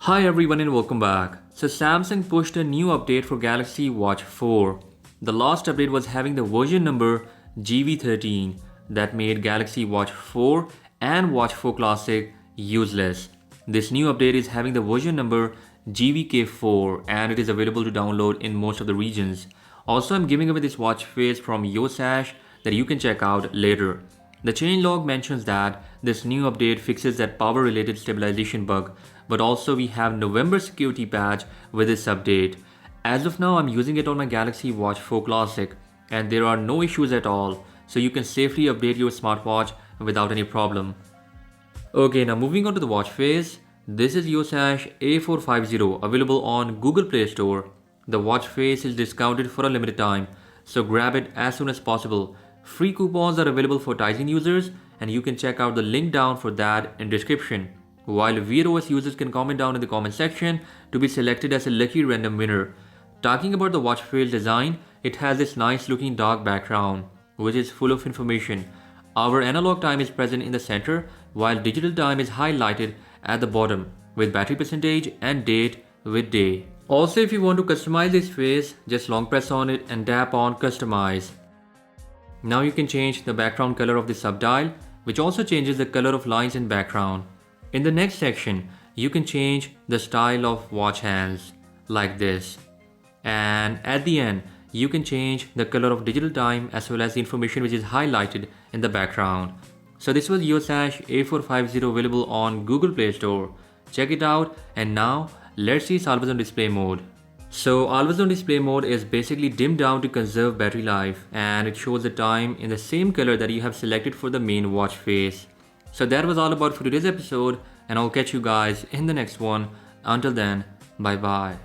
Hi everyone and welcome back. So Samsung pushed a new update for Galaxy Watch 4. The last update was having the version number GV13 that made Galaxy Watch 4 and Watch 4 Classic useless. This new update is having the version number GVK4 and it is available to download in most of the regions. Also, I'm giving away this watch face from Yosash that you can check out later. The changelog mentions that this new update fixes that power related stabilization bug, but also we have November security patch with this update. As of now, I'm using it on my Galaxy Watch 4 Classic and there are no issues at all, so you can safely update your smartwatch without any problem. Okay, now moving on to the watch face. This is Yosash A450 available on Google Play Store. The watch face is discounted for a limited time, so grab it as soon as possible. Free coupons are available for Tizen users and you can check out the link down for that in description. While Wear OS users can comment down in the comment section to be selected as a lucky random winner. Talking about the watch face design, it has this nice looking dark background which is full of information. Our analog time is present in the center while digital time is highlighted at the bottom with battery percentage and date with day. Also, if you want to customize this face, just long press on it and tap on customize. Now you can change the background color of the subdial, which also changes the color of lines in background. In the next section, you can change the style of watch hands like this. And at the end, you can change the color of digital time as well as the information which is highlighted in the background. So this was Yosash A450 available on Google Play Store. Check it out, and now let's see its always on display mode. So always on display mode is basically dimmed down to conserve battery life and it shows the time in the same color that you have selected for the main watch face. So that was all about for today's episode and I'll catch you guys in the next one. Until then, bye bye.